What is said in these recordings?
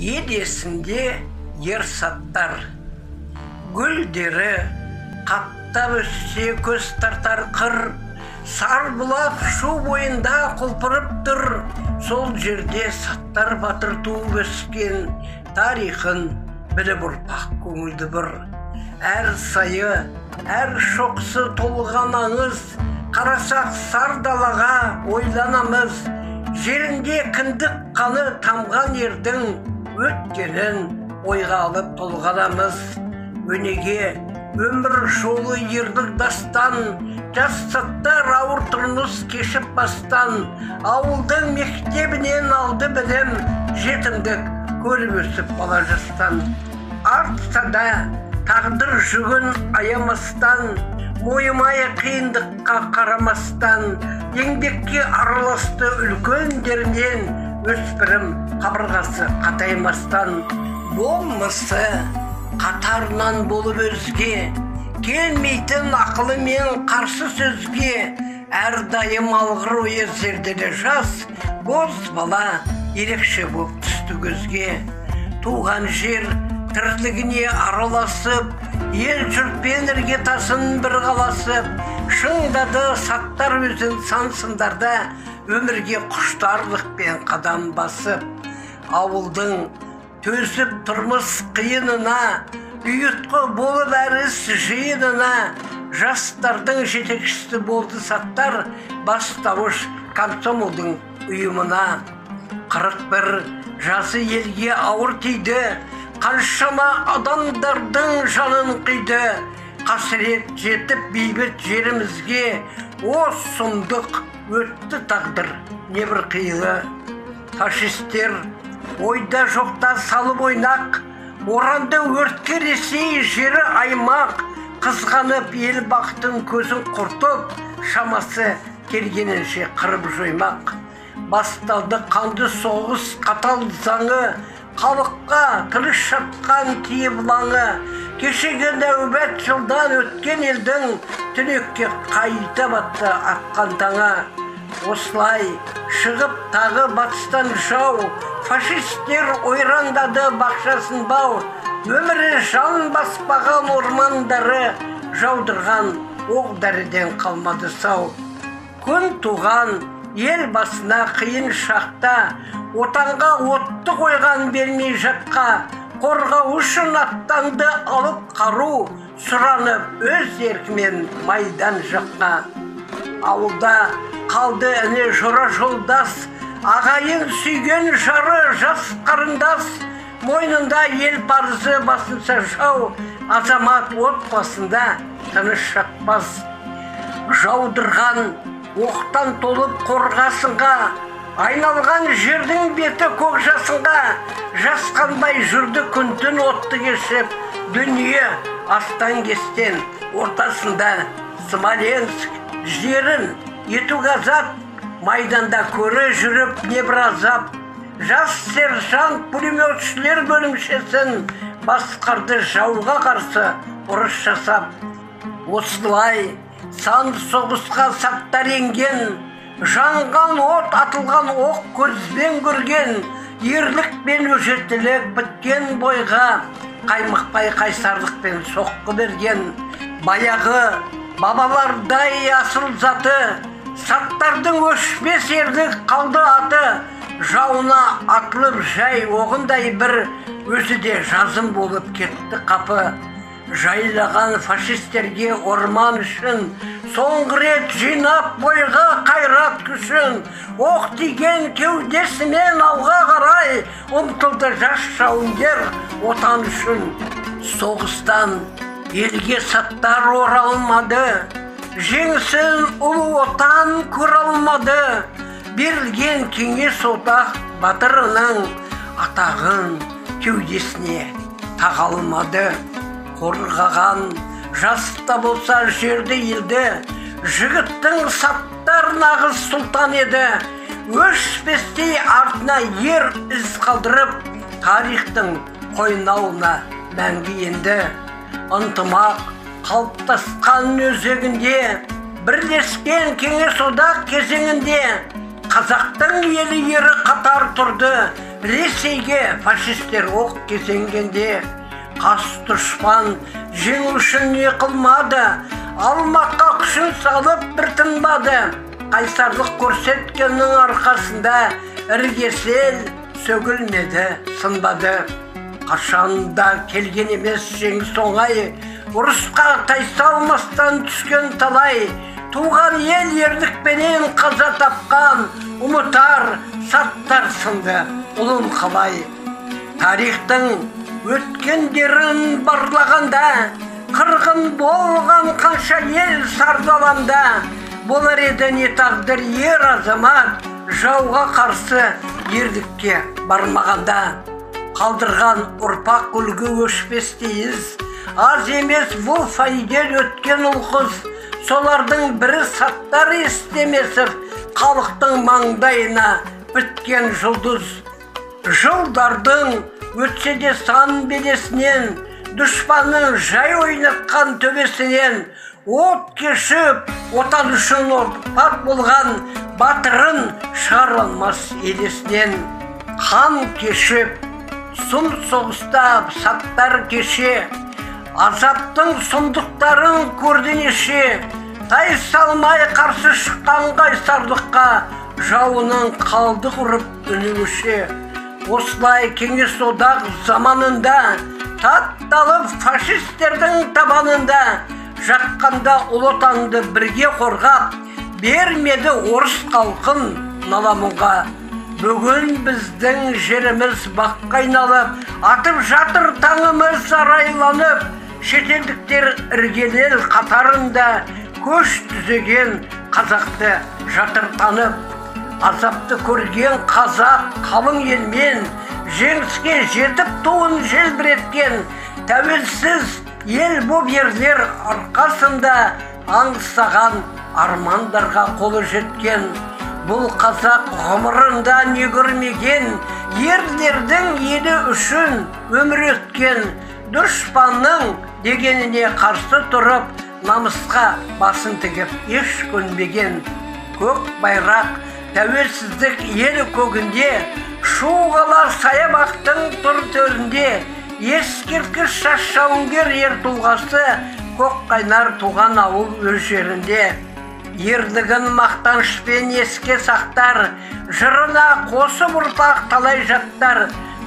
Едесінде ер саттар, гүлдері қаттап өссе көз тартар қыр, сарбұлақ шу бойында құлпырып тұр. Сол жерде саттар батыр туып өскен, тарихын біліп ұрпақ көңілді бір. Әр сайы, әр шоқсы толған аңыз, қарасақ сар далаға ойланамыз. Жерінде кіндік қаны тамған ердің өткенін ойға алып толғанамыз. Өнеге өмір жолы ерлік дастан, жас саттар ауыр тұрмыс кешіп бастан. Ауылдың мектебінен алды білім, жетімдік көріп өсіп бала жастан. Артса да тағдыр жүгін аямастан, мойымай қиындыққа қарамастан, еңбекке араласты үлкендермен, өспірім қабырғасы қатаймастан. Болмысы қатарынан болып өзге, келмейтін ақылымен қарсы сөзге, әрдайым алғыр ойы зерделі жас, боз бала ерекше боп түсті көзге. Туған жер тірлігіне араласып, ел жұртпен іргетасын бір қаласып, шыңдады саттар өзін сан-сындарда, өмірге құштарлықпен қадам басып. Ауылдың төсіп тұрмыс қиынына, ұйытқы болып әріс жиынына, жастардың жетекшісі болды саттар, бастауыш комсомолдың ұйымына. 41 жасы елге ауыр тиді, қаншама адамдардың жанын қиды. Қасірет жетіп бейбіт жерімізге, о сұмдық өтті тағдыр небір қилы. Фашистер ойда жоқта салып ойнақ, оранды өртке Ресей жері аймақ. Қызғанып ел бақтың көзін құртып, шамасы келгенінше қырып жоймақ. Басталды қанды соғыс қатал заңы, халыққа тыныш шапқан тиіп лаңы. Кешегі нәубет жылдан өткен елдің, түнекке қайта батты атқан таңа. Осылай шығып тағы батыстан жау, фашистер ойрандады бақшасын бау. Өмірі жан баспаған ормандары, жаудырған оқ дәріден қалмады сау. Күн туған ел басына қиын шақта, отанға отты қойған бермей жатқа. Қорғау үшін аттанды алып қару, сұранып өз еркімен майдан жаққа. Ауылда қалды әне жора жолдас, ағайын сүйген жары жас қарындас. Мойнында ел парызы басынса жау, азамат отбасында тыныш жатпас. Жаудырған оқтан толып қорғасынға, айналған жердің беті көк жасынға. Жасқанбай жүрді күн-түн отты кешіп, дүние астан кестен ортасында. Смоленск жерін ету газап, майданда көрі жүріп небір азап. Жас сержант пулеметшілер бөлімшесін басқарды жауға қарсы ұрыс жасап. Осылай сан соғысқа саттар енген, жанған от атылған оқ көзбен көрген. Ерлікпен өжеттілік біткен бойға, қаймықпай қайсарлықпен соққы берген. Баяғы бабалардай асыл заты, саттардың өшпес ерлік қалды аты. Жауына атылып жай оғындай бір, өзі де жазым болып кетті қапы. Жайлаған фашистерге орман үшін, соңғы рет жинап бойға қайрат күшін. Оқ тиген кеудесімен алға қарай, ұмтылды жас жауынгер отан үшін. Соғыстан елге саттар оралмады, жеңісін ұлы отан көралмады. Берілген кеңес одақ батырының атағын кеудесіне тағалмады. Қорғаған жаста болса жерді елді, жігіттің саттар нағыз сұлтан еді. Өшпестей артына ер із қалдырып, тарихтың қойнауына мәңгі енді. Ынтымақ қалыптасқан өзегінде, бірлескен кеңес одақ кезеңінде, қазақтың елі ері қатар тұрды, Ресейге фашистер оқ кезенгенде, қас дұшпан жеңу үшін не қылмады, алмаққа күшін салып бір тынбады. Қайсарлық көрсеткеннің арқасында іргесел сөгілмеді, сынбады. Қашанда келген емес жеңіс оңай, ұрысқа тайсалмастан түскен талай, туған ел ерлікпенен қаза тапқан, ұмытар саттар сынды ұлын қалай. Тарихтың өткендерін барлағанда, қырғын болған қанша ел сардаланда, болар еді не тағдыр ер азамат, жауға қарсы ерлікке бармағанда. Қалдырған ұрпақ үлгі өшпестейіз, аз емес бұл файдел өткен ұлқыз, солардың бірі саттар естемесіп, халықтың маңдайына біткен жұлдыз. Жылдардың өтсе де сан белесінен, дұшпанның жай ойнатқан төбесінен, от кешіп, отан үшін опат болған батырын шығара алмас елесінен. Қан кешіп, сұм соғыста саттар кеше, азаптың сұмдықтарын көрденеше, тай салмай қарсы шыққан қайсарлыққа, жауының қалдық ұрып үніңіше. Осылай кеңес одақ заманында, татталып фашистердің табанында, жатқанда ұлы отанды бірге қорғап, бермеді орыс халқын наламынға. Бүгін біздің жеріміз баққа айналып, атып жатыр таңымыз арайланып, шетелдіктер іргелер қатарында көш түзеген қазақты жатыр танып. Азапты көрген қазақ қалың елмен, жеңіске жетіп туын желбіреткен, тәуелсіз ел боп ерлер арқасында аңсаған армандарға қолы жеткен. Бұл қазақ ғұмырында не көрмеген, ерлердің елі үшін өмір өткен. Дұшпанның дегеніне қарсы тұрып, намысқа басын тігіп еш көнбеген. Көк байрақ тәуелсіздік ел көгінде, шу қалар саябақтың тұр төрінде, ескерткіш жас жауынгер ер тұлғасы, көк қайнар туған ауыл өз жерінде. Ерлігін мақтанышпен еске сақтар, жырына қосып ұрпақ талай жаттар,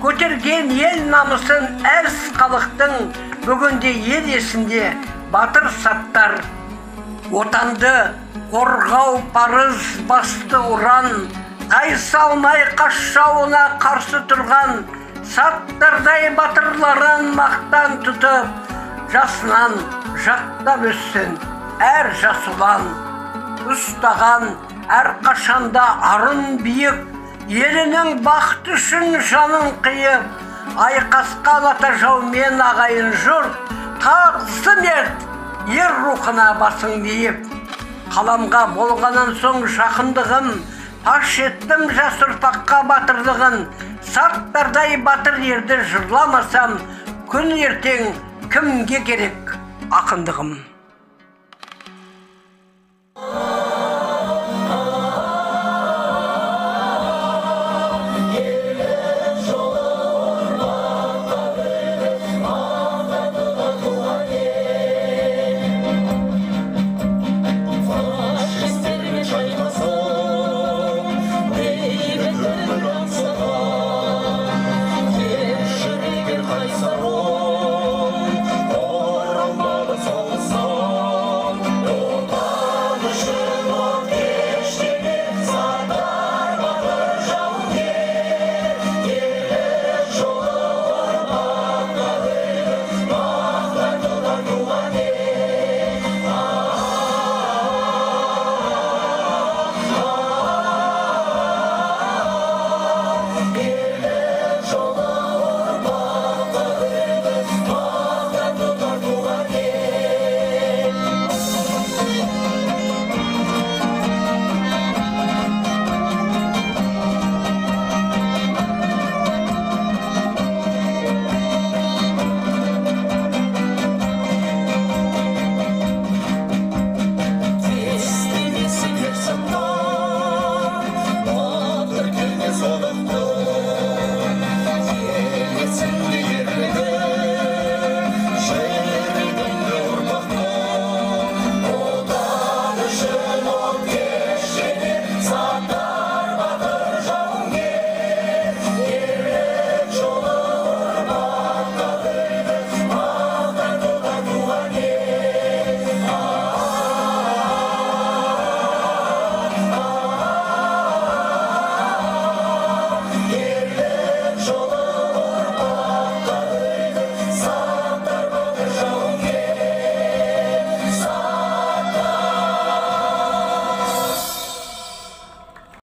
көтерген ел намысын әз халықтың, бүгінде ел есінде батыр саттар. Отанды қорғау парыз басты ұран, тайсалмай қас жауына қарсы тұрған, саттардай батырларын мақтан тұтып, жасынан жаттап өссін әр жас ұлан. Ұстаған әр қашанда арын биік, елінің бақыты үшін жанын қиып, айқасқан ата жаумен ағайын жұрт, тағзым ет ер рухына басың дейіп. Қаламға болғаннан соң жақындығым, паш еттім жас ұрпаққа батырлығын, саттардай батыр ерді жырламасам, күн ертең кімге керек ақындығым.